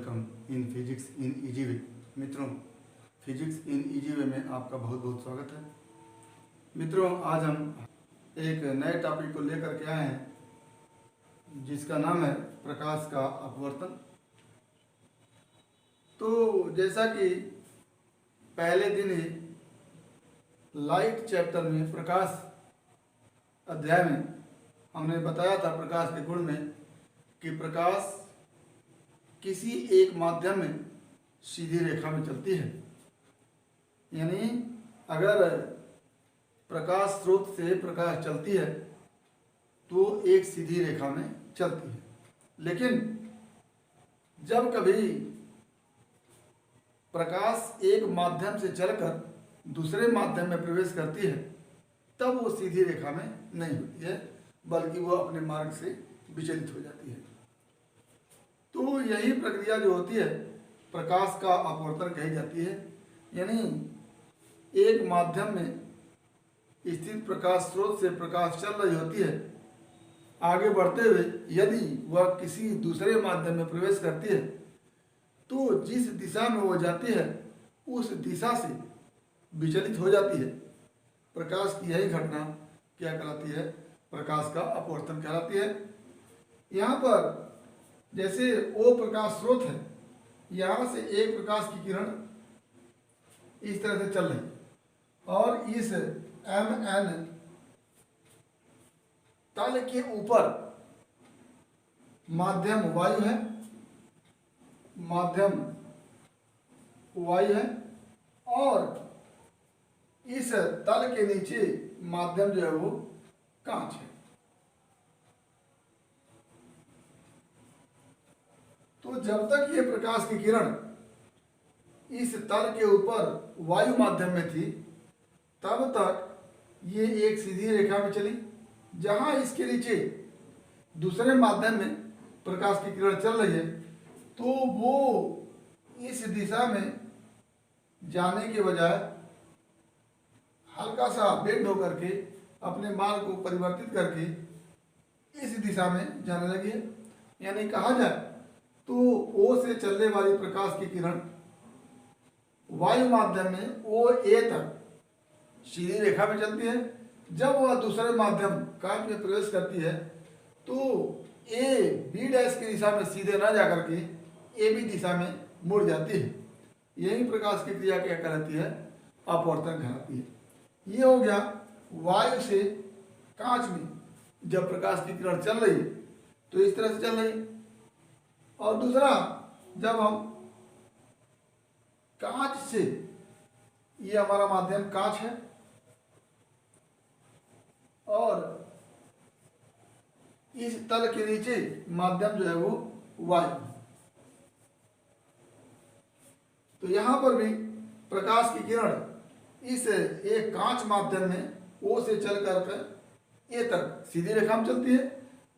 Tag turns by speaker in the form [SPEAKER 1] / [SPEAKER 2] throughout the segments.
[SPEAKER 1] Welcome in physics in easy way. मित्रों, physics in easy way में आपका बहुत बहुत स्वागत है। मित्रों, आज हम एक नए टॉपिक को लेकर के आए हैं जिसका नाम है प्रकाश का अपवर्तन। तो जैसा कि पहले दिन ही लाइट चैप्टर में प्रकाश अध्याय में हमने बताया था प्रकाश के गुण में कि प्रकाश किसी एक माध्यम में सीधी रेखा में चलती है। यानी अगर प्रकाश स्रोत से प्रकाश चलती है तो एक सीधी रेखा में चलती है, लेकिन जब कभी प्रकाश एक माध्यम से चलकर दूसरे माध्यम में प्रवेश करती है तब वो सीधी रेखा में नहीं होती है, बल्कि वो अपने मार्ग से विचलित हो जाती है। तो यही प्रक्रिया जो होती है प्रकाश का अपवर्तन कही जाती है। यानी एक माध्यम में स्थित प्रकाश स्रोत से प्रकाश चल रही होती है, आगे बढ़ते हुए यदि वह किसी दूसरे माध्यम में प्रवेश करती है तो जिस दिशा में वो जाती है उस दिशा से विचलित हो जाती है। प्रकाश की यही घटना क्या कहलाती है? प्रकाश का अपवर्तन कहलाती है। यहाँ पर जैसे वो प्रकाश स्रोत है, यहाँ से एक प्रकाश की किरण इस तरह से चल रही और इस MN तल के ऊपर माध्यम वायु है, माध्यम वायु है और इस तल के नीचे माध्यम जो है वो कांच है। तो जब तक ये प्रकाश की किरण इस तल के ऊपर वायु माध्यम में थी तब तक ये एक सीधी रेखा में चली। जहां इसके नीचे दूसरे माध्यम में प्रकाश की किरण चल रही है तो वो इस दिशा में जाने के बजाय हल्का सा बेंड होकर के अपने मार्ग को परिवर्तित करके इस दिशा में जाने लगी है। यानी कहा जाए तो O से चलने वाली प्रकाश की किरण वायु माध्यम में OA तक सीधी रेखा में चलती है। जब वह दूसरे माध्यम कांच में प्रवेश करती है तो A B' की दिशा में सीधे न जाकर के AB दिशा में मुड़ जाती है। यही प्रकाश की क्रिया क्या कहलाती है? अपवर्तन कहलाती है। ये हो गया वायु से कांच में जब प्रकाश की किरण चल रही है तो इस तरह से चल रही है। और दूसरा, जब हम कांच से, ये हमारा माध्यम कांच है और इस तल के नीचे माध्यम जो है वो वायु है। तो यहां पर भी प्रकाश की किरण इस एक कांच माध्यम में O से चल कर A तक सीधी रेखा में चलती है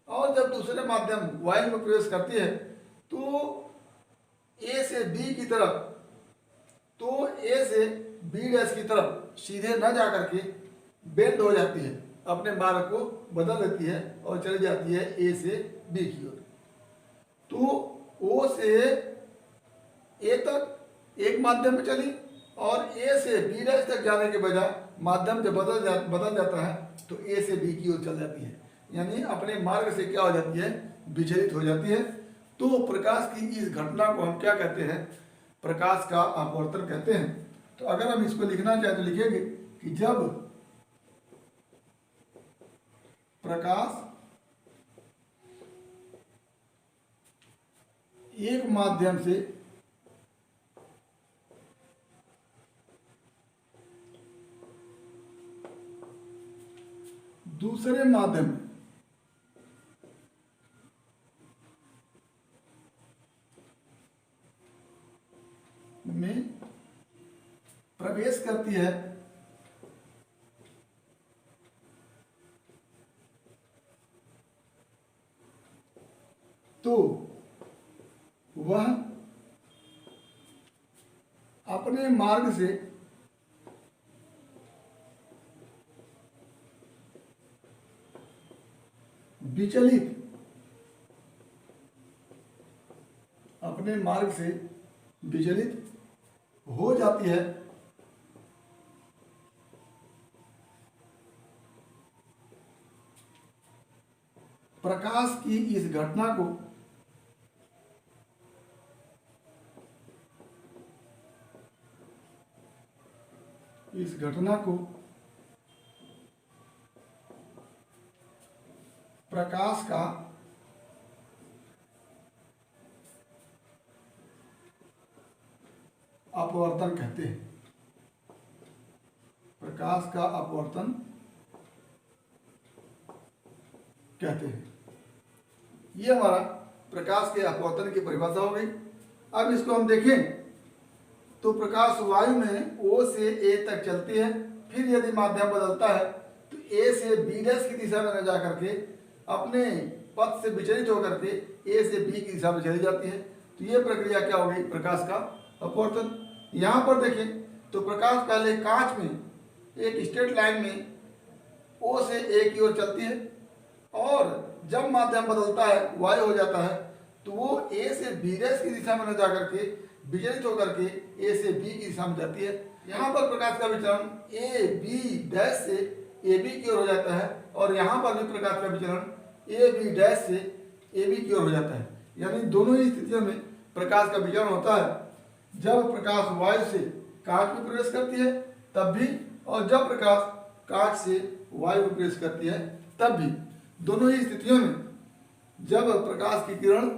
[SPEAKER 1] और जब दूसरे माध्यम वायु में प्रवेश करती है तो A से B की तरफ, तो A से B' की तरफ सीधे न जाकर के बेंड हो जाती है, अपने मार्ग को बदल देती है और चली जाती है A से B की ओर। तो O से A तक एक माध्यम में चली और A से B' तक जाने के बजाय माध्यम जब बदल जाता है तो A से B की ओर चल जाती है। यानी अपने मार्ग से क्या हो जाती है? विचलित हो जाती है। तो प्रकाश की इस घटना को हम क्या कहते हैं? प्रकाश का अपवर्तन कहते हैं। तो अगर हम इसको लिखना चाहें तो लिखेंगे कि जब प्रकाश एक माध्यम से दूसरे माध्यम में प्रवेश करती है तो वह अपने मार्ग से विचलित अपने मार्ग से विचलित हो जाती है, प्रकाश की इस घटना को प्रकाश का अपवर्तन कहते हैं। प्रकाश का अपवर्तन कहते हैं। ये हमारा प्रकाश के अपवर्तन की परिभाषा हो गई। अब इसको हम देखें तो प्रकाश वायु में O से A तक चलती है, फिर यदि माध्यम बदलता है तो A से B डैश की दिशा में न जा करके अपने पथ से विचलित होकर के A से B की दिशा में चली जाती है। तो ये प्रक्रिया क्या हो गई? प्रकाश का अपवर्तन। यहाँ पर देखें तो प्रकाश पहले कांच में एक स्ट्रेट लाइन में O से A की ओर चलती है, और जब माध्यम बदलता है, वायु हो जाता है, तो वो A से B डैश की दिशा में न जा करके विचलित होकर के A से B की दिशा में जाती है। यहाँ पर प्रकाश का विचरण A B डैश से A B की ओर हो जाता है, और यहाँ पर भी प्रकाश का विचरण A B डैश से A B की ओर हो जाता है। यानी दोनों ही स्थितियों में प्रकाश का विचरण होता है, जब प्रकाश वायु से कांच में प्रवेश करती है तब भी, और जब प्रकाश कांच से वायु में प्रवेश करती है तब भी। दोनों ही स्थितियों में जब प्रकाश की किरण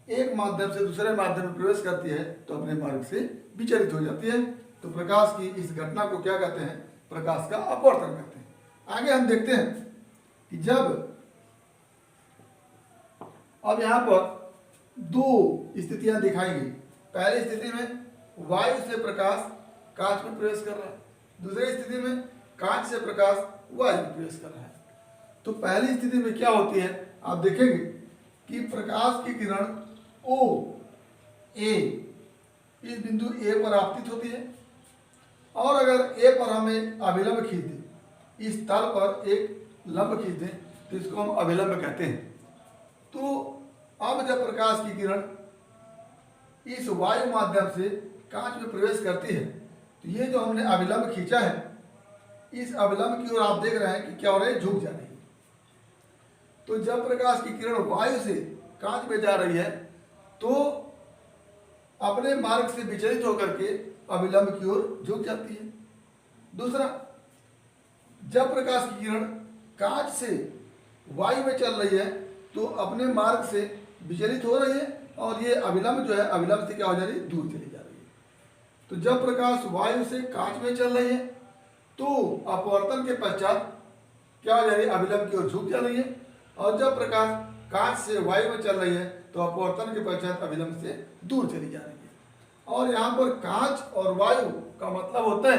[SPEAKER 1] एक माध्यम से दूसरे माध्यम में प्रवेश करती है तो अपने मार्ग से विचलित हो जाती है। तो प्रकाश की इस घटना को क्या कहते हैं? प्रकाश का अपवर्तन कहते हैं। आगे हम देखते हैं कि जब अब यहाँ पर दो स्थितियां दिखाई गई। पहली स्थिति में वायु से प्रकाश कांच में प्रवेश कर रहा है, दूसरी स्थिति में कांच से प्रकाश वायु में प्रवेश कर रहा है। तो पहली स्थिति में क्या होती है? आप देखेंगे कि प्रकाश की किरण O A इस बिंदु A पर आपतित होती है, और अगर A पर हमें अभिलंब खींच दें, इस तल पर एक लंब खींच दें तो इसको हम अभिलंब कहते हैं। तो अब जब प्रकाश की किरण इस वायु माध्यम से कांच में प्रवेश करती है तो ये जो हमने अभिलंब खींचा है, इस अभिलंब की ओर आप देख रहे हैं कि क्या हो रहा है? झुक जा रही है। तो जब प्रकाश की किरण वायु से कांच में जा रही है तो अपने मार्ग से विचलित होकर के अभिलंब की ओर झुक जाती है। दूसरा, जब प्रकाश की किरण कांच से वायु में चल रही है तो अपने मार्ग से विचलित हो रही है, और ये अभिलंब जो है, अभिलंब से क्या हो जा रही है? दूर चली जा रही है। तो जब प्रकाश वायु से कांच में चल रही है तो अपवर्तन के पश्चात क्या हो जा रही है? अभिलंब की ओर झुक जा रही है। और जब प्रकाश कांच से वायु में चल रही है तो अपवर्तन के पश्चात अभिलंब से दूर चली जा रही है। और यहाँ पर कांच और वायु का मतलब होता है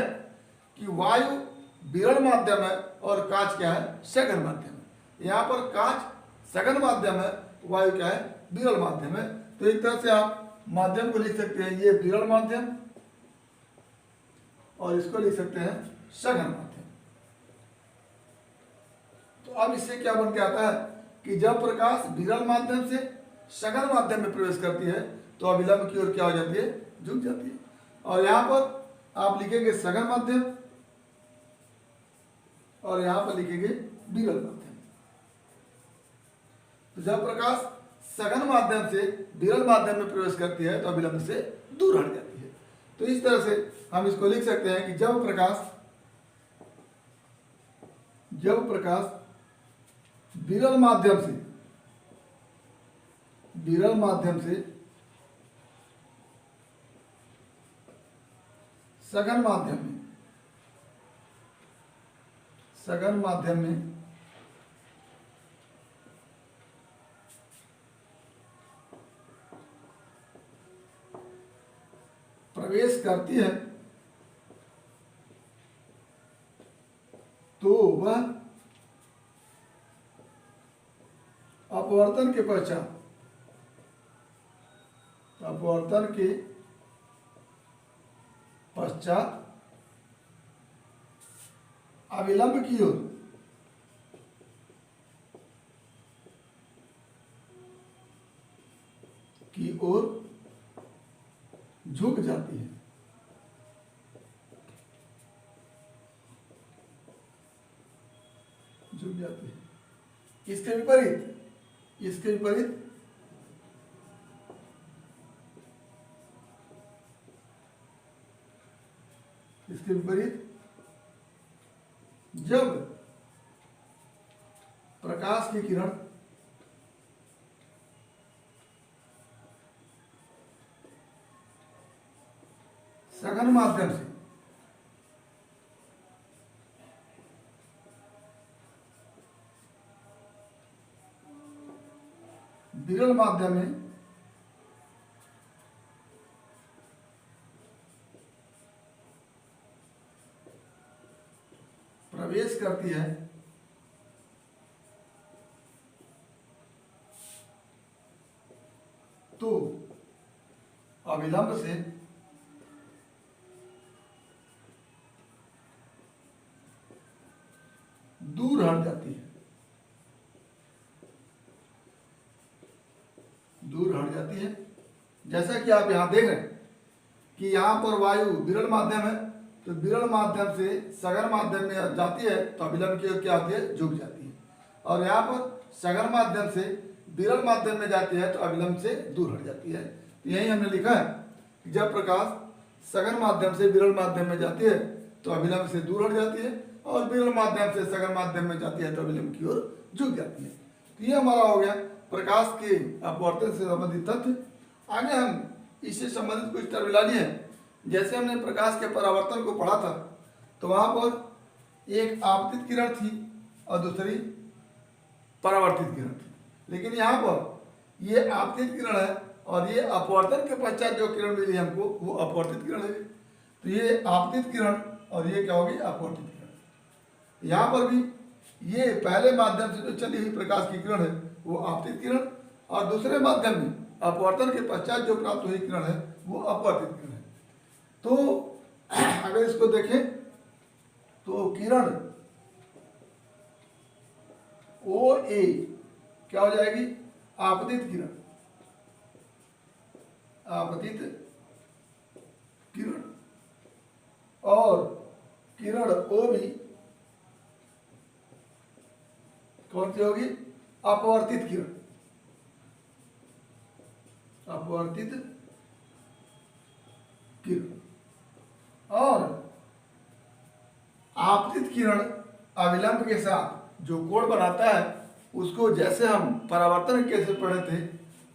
[SPEAKER 1] कि वायु विरल माध्यम है और कांच क्या है? सघन माध्यम है। यहाँ पर कांच सघन माध्यम है, वायु क्या है? विरल माध्यम है। तो एक तरह से आप माध्यम को लिख सकते हैं ये विरल माध्यम, और इसको लिख सकते हैं सघन माध्यम। तो अब इससे क्या बन के आता है कि जब प्रकाश विरल माध्यम से सघन माध्यम में प्रवेश करती है तो अभिलंब की ओर क्या हो जाती है? झुक जाती है। और यहाँ पर आप लिखेंगे सघन माध्यम, और यहाँ पर लिखेंगे विरल माध्यम। तो जब प्रकाश सघन माध्यम से विरल माध्यम में प्रवेश करती है तो अभिलंब से दूर हट जाती है। तो इस तरह से हम इसको लिख सकते हैं कि जब प्रकाश विरल माध्यम से सघन माध्यम में प्रवेश करती है तो वह अपवर्तन के पश्चात अविलंब की ओर झुक जाती है। झुक जाती है। इसके विपरीत, इसके विपरीत इसके विपरीत जब प्रकाश की किरण सघन माध्यम से विरल माध्यम में प्रवेश करती है तो अविलंब से दूर हट जाती है। दूर हट जाती है। जैसा कि आप यहां देख रहे हैं कि यहां पर वायु विरल माध्यम है, तो विरल माध्यम से सघन माध्यम में जाती है तो अविलंब की क्या होती है, झुक जाती है। और यहाँ पर सघन माध्यम से विरल माध्यम में जाती है तो अविलंब से दूर हट जाती है। तो यही हमने लिखा है कि जब प्रकाश सघन माध्यम से विरल माध्यम में जाती है तो अविलंब से दूर हट जाती है, और विरल माध्यम से सघन माध्यम में जाती है तो अविलंब की ओर झुक जाती है। तो ये हमारा हो गया प्रकाश के अपवर्तन से संबंधित तथ्य। आगे हम इससे संबंधित कुछ टर्मिनोलॉजी है। जैसे हमने प्रकाश के परावर्तन को पढ़ा था, तो वहां पर एक आपतित किरण थी और दूसरी परावर्तित किरण थी। लेकिन यहाँ पर ये आपतित किरण है और ये अपवर्तन के पश्चात जो किरण मिली हमको वो अपवर्तित किरण है। तो ये आपतित किरण और ये क्या होगी, अपवर्तित किरण। यहाँ पर भी ये पहले माध्यम से जो चली हुई प्रकाश की किरण है वो आपतित किरण, और दूसरे माध्यम में अपवर्तन के पश्चात जो प्राप्त हुई किरण है वो अपवर्तित किरण है। तो अगर इसको देखें तो किरण ओ ए क्या हो जाएगी, आपतित किरण। आपतित किरण और किरण ओ भी कौन सी होगी, अपवर्तित किरण। अपवर्तित किरण। और आपतित किरण अविलंब के साथ जो कोण बनाता है उसको जैसे हम परावर्तन कैसे पढ़े थे,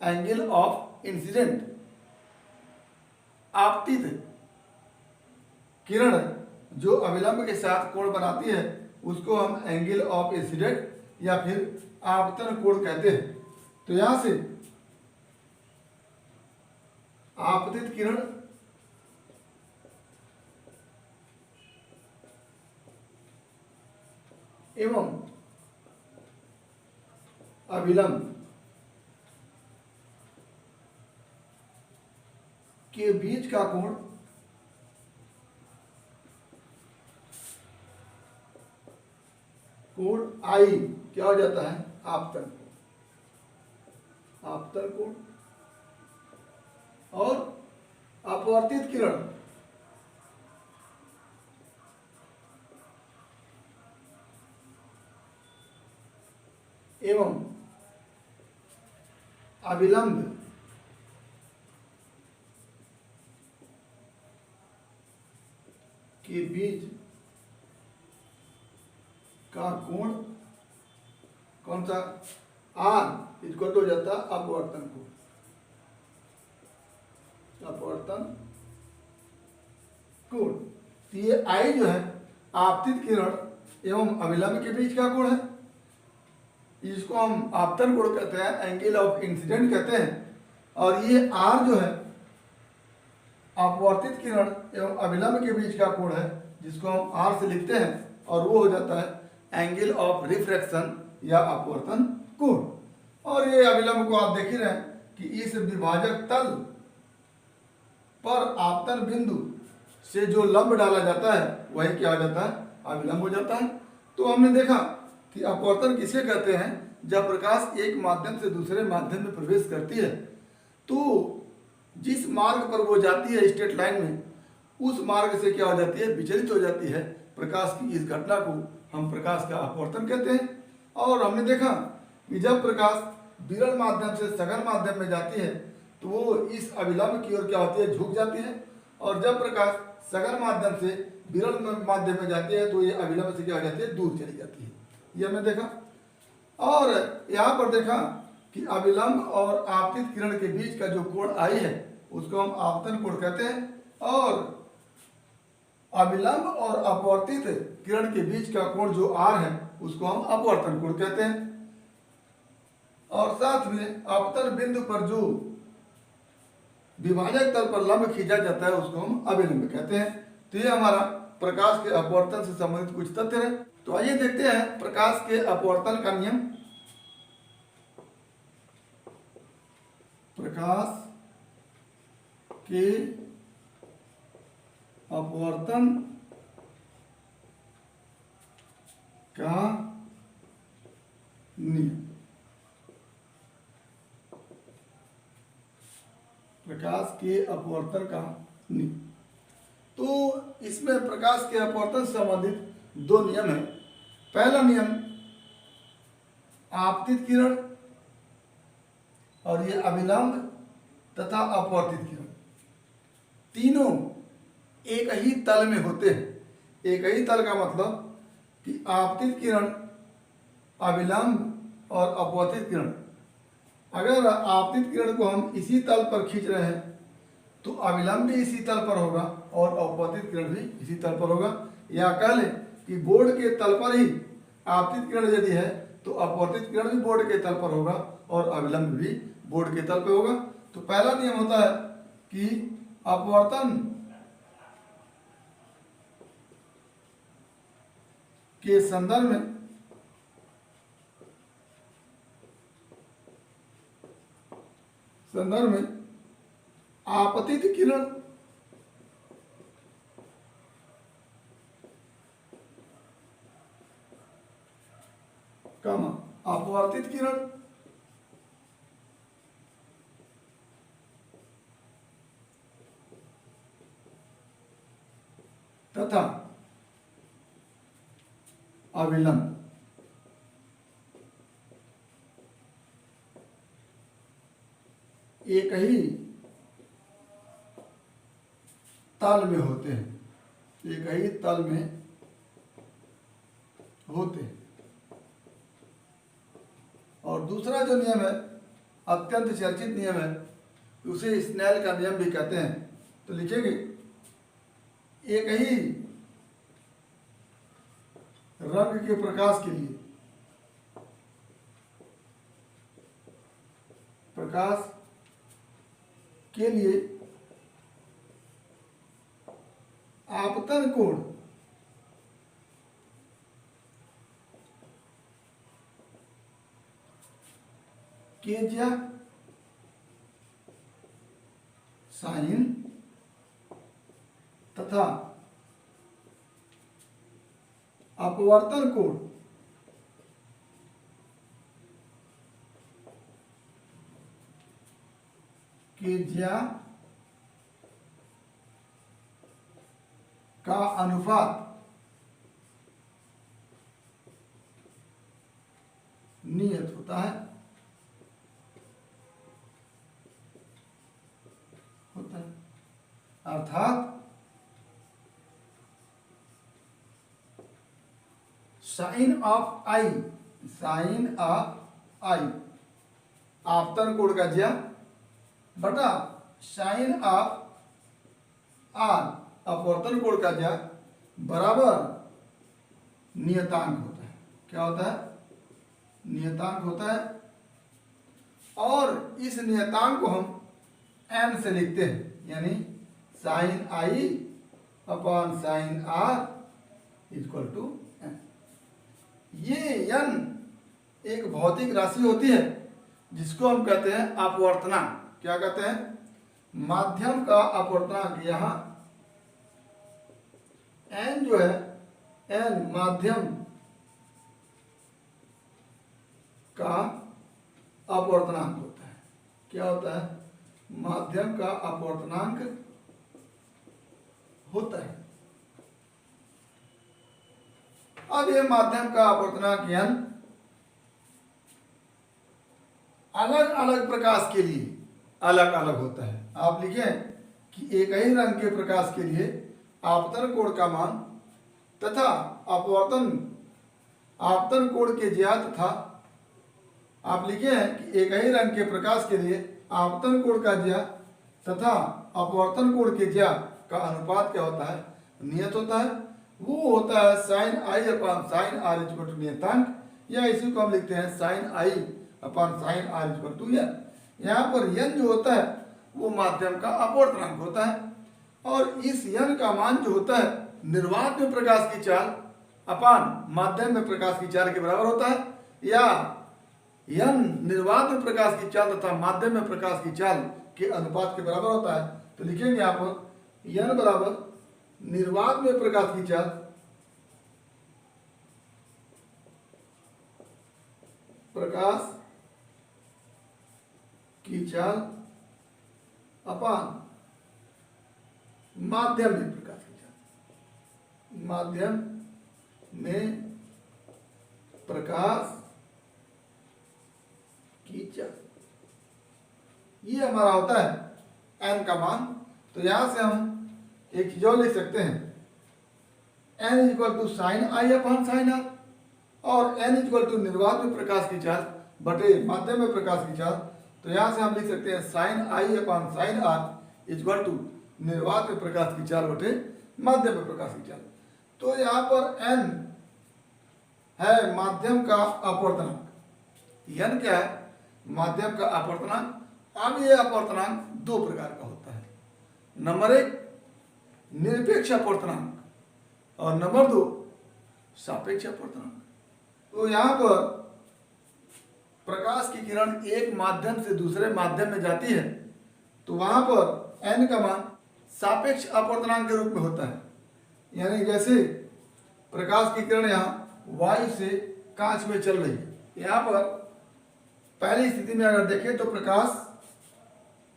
[SPEAKER 1] एंगल ऑफ इंसिडेंट। आपतित किरण जो अविलंब के साथ कोण बनाती है उसको हम एंगल ऑफ इंसिडेंट या फिर आपतन कोण कहते हैं। तो यहां से आपतित किरण एवं अविलंब के बीच का कोण आई क्या हो जाता है, आपतन कोण। आपतन कोण। और अपवर्तित किरण एवं अविलंब के बीच का कोण कौन सा, आर इक्वल हो जाता है अपवर्तन कोण। अपवर्तन कोण। तो ये आई जो है आपतित किरण एवं अविलंब के बीच का कोण है, इसको हम आपतन कोण कहते हैं, एंगल ऑफ इंसिडेंट कहते हैं। और ये आर जो है अपवर्तित किरण एवं अविलंब के बीच का कोण है, जिसको हम आर से लिखते हैं, और वो हो जाता है एंगल ऑफ रिफ्रैक्शन या अपवर्तन कोण। और ये अविलंब को आप देख ही रहे हैं कि इस विभाजक तल पर आपतन बिंदु से जो लंब डाला जाता है वही क्या हो जाता है, अविलंब हो जाता है। तो हमने देखा कि अपवर्तन किसे कहते हैं, जब प्रकाश एक माध्यम से दूसरे माध्यम में प्रवेश करती है तो जिस मार्ग पर वो जाती है स्ट्रेट लाइन में, उस मार्ग से क्या हो जाती है, विचलित हो जाती है। प्रकाश की इस घटना को हम प्रकाश का अपवर्तन कहते हैं। और हमने देखा कि जब प्रकाश विरल माध्यम से सघन माध्यम में जाती है तो वो इस अभिलंब की ओर क्या होती है, झुक जाती है। और जब प्रकाश सघन माध्यम से विरल माध्यम में जाती है तो ये अभिलंब से क्या हो जाती है, दूर चली जाती है। ये हमने देखा। और यहाँ पर देखा कि अभिलंब और आपतित किरण के बीच का जो कोण आई है उसको हम आपतन कोण कहते हैं, और अभिलंब और अपवर्तित किरण के बीच का कोण जो आर है उसको हम अपवर्तन कोण कहते हैं। और साथ में अपतन बिंदु पर जो विभाजक तल पर लंब खींचा जाता है उसको हम अभिलंब कहते हैं। तो ये हमारा प्रकाश के अपवर्तन से संबंधित कुछ तथ्य है। तो आइए देखते हैं प्रकाश के अपवर्तन का नियम। प्रकाश के अपवर्तन का नियम। प्रकाश के अपवर्तन का नियम। तो इसमें प्रकाश के अपवर्तन से संबंधित दो नियम हैं। पहला नियम आपतित किरण और ये अभिलंब तथा अपवर्तित किरण तीनों एक ही तल में होते हैं। एक ही तल का मतलब कि आपतित किरण, अभिलंब और अपवर्तित किरण, अगर आपतित किरण को हम इसी तल पर खींच रहे हैं तो अभिलंब भी इसी तल पर होगा और अपवर्तित किरण भी इसी तल पर होगा। या कह लें कि बोर्ड के तल पर ही आपतित किरण यदि है तो अपवर्तित किरण भी बोर्ड के तल पर होगा और अभिलंब भी बोर्ड के तल पर होगा। तो पहला नियम होता है कि अपवर्तन के संदर्भ में आपतित किरण कम अपवर्तित किरण तथा अभिलंब एक ही तल में होते हैं, एक ही तल में होते हैं। और दूसरा जो नियम है अत्यंत चर्चित नियम है, उसे स्नेल का नियम भी कहते हैं। तो लिखेंगे एक ही रंग के प्रकाश के लिए आपतन कोण केजिया साइन तथा अपवर्तन कोण केजिया का अनुपात नियत होता है। अर्थात साइन ऑफ आई आपतन कोण का ज्या बटा साइन ऑफ आर अपवर्तन कोण का ज्या बराबर नियतांक होता है। क्या होता है? नियतांक होता है। और इस नियतांक को हम n से लिखते हैं, यानी sine i upon sine r equal to n। ये n एक भौतिक राशि होती है जिसको हम कहते हैं अपवर्तनांक। क्या कहते हैं? माध्यम का अपवर्तनांक। यहाँ n जो है, n माध्यम का अपवर्तनांक होता है। क्या होता है? माध्यम का अपवर्तनांक होता है। अब ये माध्यम का अपवर्तनांक n अलग अलग प्रकाश के लिए अलग अलग होता है। आप लिखें कि एक ही रंग के प्रकाश के लिए आपतन कोण का मान तथा आपतन कोण के ज्या तथा आप लिखे हैं कि एक ही रंग के प्रकाश के लिए आपतन कोण का ज्या तथा अपवर्तन कोण के ज्या का अनुपात क्या होता है, नियत होता है। वो होता है sine i upon sine r equal to नियतांक, या इसी को हम लिखते हैं sine i upon sine r equal to n. यहाँ पर एन जो होता है वो माध्यम का अपवर्तनांक होता है, और इस एन का मान जो होता है निर्वात में प्रकाश की चाल अपान माध्यम में प्रकाश की चाल के बराबर होता है, या एन निर्वात में प्रकाश की चाल तथा माध्यम में प्रकाश की चाल के अनुपात के बराबर होता है। तो लिखेंगे यहाँ पर एन बराबर निर्वात में प्रकाश की चाल अपान माध्यम में प्रकाश की चाल, माध्यम में प्रकाश की चाल, ये हमारा होता है n का मान। तो यहां से हम एक चीज और लिख सकते हैं, n equal to sine i upon sine r, और n इक्वल टू निर्वात में प्रकाश की चाल बटे माध्यम में प्रकाश की चाल। तो यहां से हम लिख सकते हैं sine i upon sine r equal to निर्वात में प्रकाश की चाल बटे माध्यम में प्रकाश की चाल। तो यहाँ पर n है माध्यम का अपवर्तनांक, n क्या है, माध्यम का अपवर्तनांक। अब ये अपवर्तनांक दो प्रकार का होता है, नंबर एक निरपेक्ष अपवर्तनांक और नंबर दो सापेक्ष अपवर्तनांक। तो यहाँ पर प्रकाश की किरण एक माध्यम से दूसरे माध्यम में जाती है तो वहां पर n का मान सापेक्ष अपवर्तनांक के रूप में होता है। यानी जैसे प्रकाश की किरण यहाँ वायु से कांच में चल रही है, यहाँ पर पहली स्थिति में अगर देखें तो प्रकाश,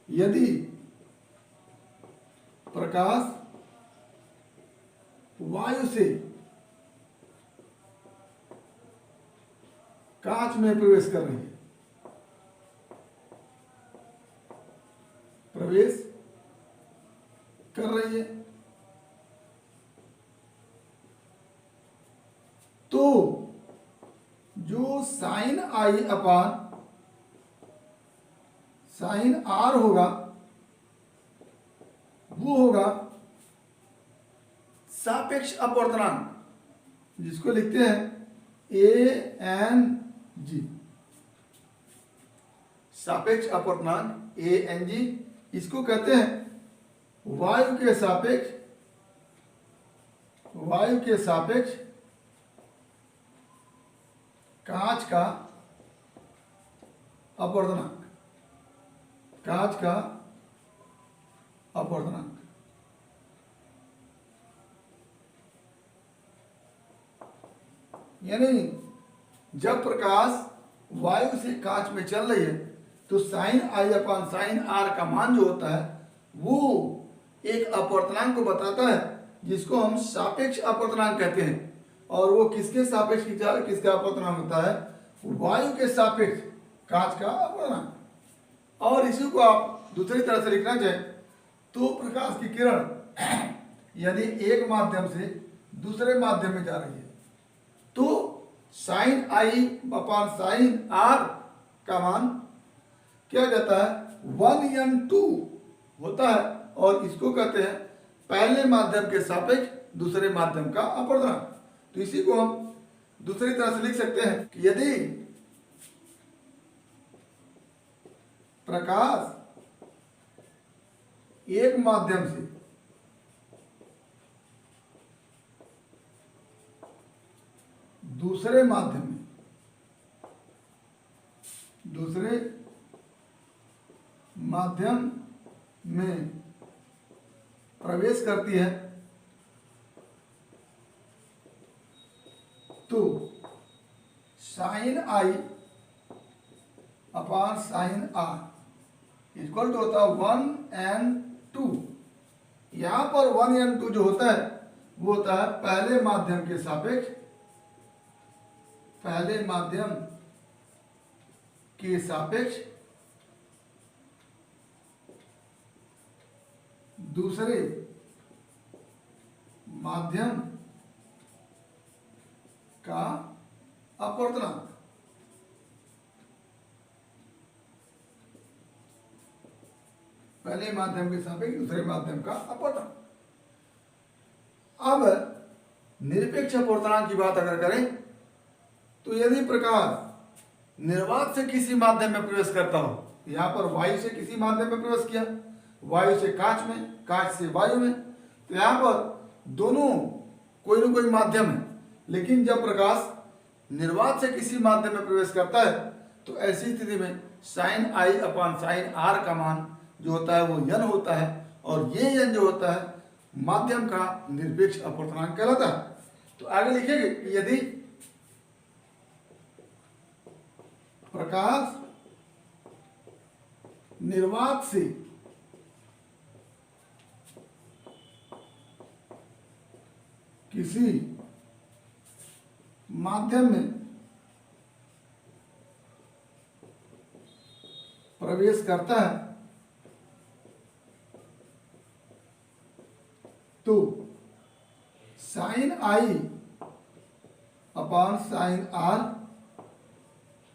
[SPEAKER 1] यदि प्रकाश वायु से कांच में प्रवेश कर रही है, प्रवेश कर रही है, तो जो sine i upon sine r होगा वो होगा सापेक्ष अपवर्तनांक, जिसको लिखते हैं ए एन जी, सापेक्ष अपवर्तनांक ए एन जी। इसको कहते हैं वायु के सापेक्ष कांच का अपवर्तनांक, कांच का अपवर्तनांक। यानी जब प्रकाश वायु से कांच में चल रही है तो sine i upon sine r का मान जो होता है वो एक अपवर्तनांक को बताता है, जिसको हम सापेक्ष अपवर्तनांक कहते हैं। और वो किसके सापेक्ष की चाल, किसका अपवर्तनांक होता है, वायु के सापेक्ष कांच का अपवर्तनांक। और इसी को आप दूसरी तरह से लिखना चाहें तो प्रकाश की किरण यदि एक माध्यम से दूसरे माध्यम में जा रही है तो sine i upon sine r का मान क्या जाता है 1n2 होता है, और इसको कहते हैं पहले माध्यम के सापेक्ष दूसरे माध्यम का अपवर्तनांक। तो इसी को हम दूसरी तरह से लिख सकते हैं कि यदि प्रकाश एक माध्यम से दूसरे माध्यम में प्रवेश करती है तो sine i upon sine r equal to होता है 1n2। यहां पर 1n2 जो होता है वो होता है पहले माध्यम के सापेक्ष, पहले माध्यम के सापेक्ष दूसरे माध्यम का अपवर्तनांक। पहले माध्यम के सापेक्ष दूसरे माध्यम का अपवर्तनांक। अब निरपेक्ष अपवर्तनांक की बात अगर करें तो यदि प्रकाश निर्वात से किसी माध्यम में प्रवेश करता हो, यहां पर वायु से किसी माध्यम में प्रवेश किया, वायु से कांच में, कांच से वायु में, तो यहां पर दोनों कोई ना कोई माध्यम है। लेकिन जब प्रकाश निर्वात से किसी माध्यम में प्रवेश करता है तो ऐसी स्थिति में sine i upon sine r का मान जो होता है वो n होता है, और ये n जो होता है माध्यम का निरपेक्ष अपवर्तनांक कहलाता है। तो आगे लिखेंगे कि यदि प्रकाश निर्वात से किसी माध्यम में प्रवेश करता है तो sine i upon sine r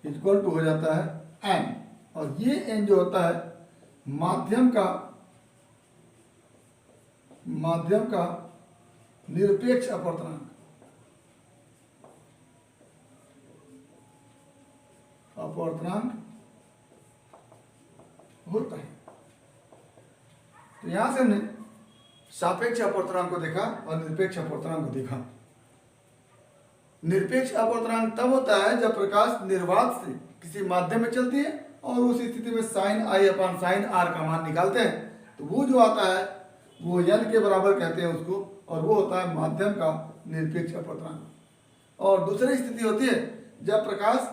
[SPEAKER 1] equal to हो जाता है n, और ये n जो होता है माध्यम का निरपेक्ष अपवर्तनांक होता है। तो यहां से हमने सापेक्ष अपवर्तनांक को देखा और निरपेक्ष अपवर्तनांक को देखा। निरपेक्ष अपवर्तनांक तब होता है जब प्रकाश निर्वात से किसी माध्यम में चलती है और उस स्थिति में sine i upon sine r का मान निकालते हैं, तो वो जो आता है वो n के बराबर कहते हैं उसको, और वो होता है माध्यम का निरपेक्ष अपवर्तनांक। और दूसरी स्थिति होती है जब प्रकाश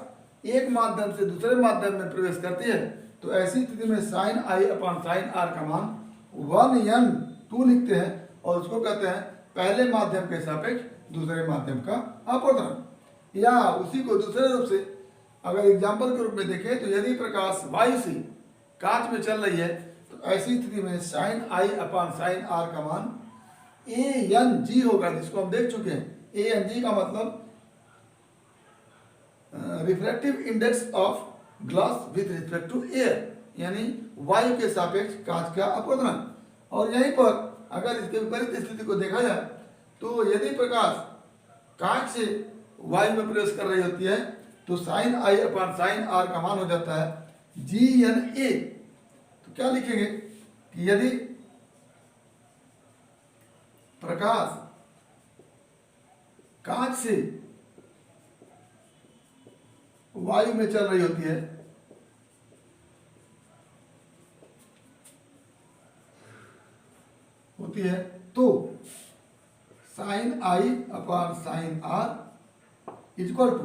[SPEAKER 1] एक माध्यम से दूसरे माध्यम में प्रवेश करती है, तो ऐसी स्थिति में sine i upon sine r का मान 1n2 लिखते हैं और उसको कहते हैं पहले माध्यम के सापेक्ष दूसरे माध्यम का अपवर्तनांक। या उसी को दूसरे रूप से अगर एग्जाम्पल के रूप में देखें तो यदि प्रकाश वायु से कांच में चल रही है तो ऐसी स्थिति में sine i upon sine r का मान ANG होगा, जिसको हम देख चुके हैं। ANG का मतलब refractive index of glass with respect to air, यानी वायु के सापेक्ष कांच का अपवर्तनांक। और यहीं पर अगर इसके विपरीत स्थिति को देखा जाए तो यदि प्रकाश कांच से वायु में प्रवेश कर रही होती है तो sine i upon sine r का मान हो जाता है GNA। तो क्या लिखेंगे कि यदि प्रकाश कांच से वायु में चल रही होती है तो sine i upon sine r equal to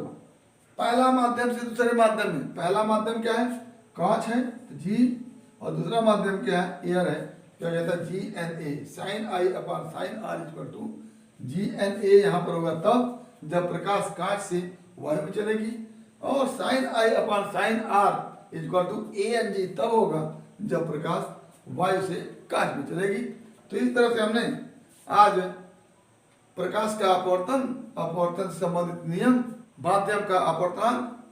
[SPEAKER 1] पहला माध्यम से दूसरे माध्यम में, पहला माध्यम क्या है कांच है तो G, और दूसरा माध्यम क्या है एयर है, क्या हो जाता है GNA। Sine i upon sine r equal to GNA यहाँ पर होगा तब जब प्रकाश कांच से वायु में चलेगी, और sine i upon sine r equal to ANG तब होगा जब प्रकाश वायु से कांच में चलेगी। तो इस तरह से हमने आज प्रकाश का अपवर्तन से संबंधित नियम, माध्यम का अपवर्तनांक,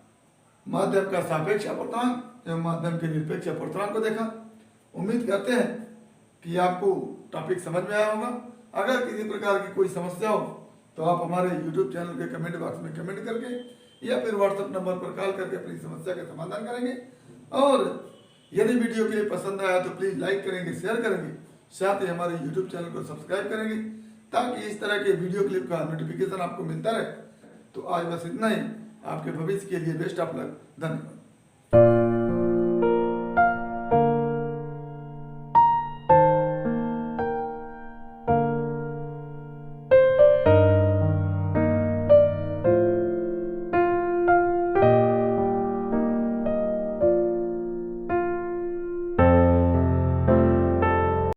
[SPEAKER 1] माध्यम का सापेक्ष अपवर्तनांक एवं माध्यम के निरपेक्ष अपवर्तनांक को देखा। उम्मीद करते हैं कि आपको टॉपिक समझ में आया होगा। अगर किसी प्रकार की कोई समस्या हो तो आप हमारे YouTube चैनल के कमेंट बॉक्स में कमेंट करके या फिर व्हाट्सएप नंबर पर कॉल करके अपनी समस्या का समाधान करेंगे। और यदि वीडियो के लिए पसंद आया तो प्लीज़ लाइक करेंगे, शेयर करेंगे, साथ ही हमारे YouTube चैनल को सब्सक्राइब करेंगे ताकि इस तरह के वीडियो क्लिप का नोटिफिकेशन आपको मिलता रहे। तो आज बस इतना ही। आपके भविष्य के लिए बेस्ट ऑफ लक। धन्यवाद।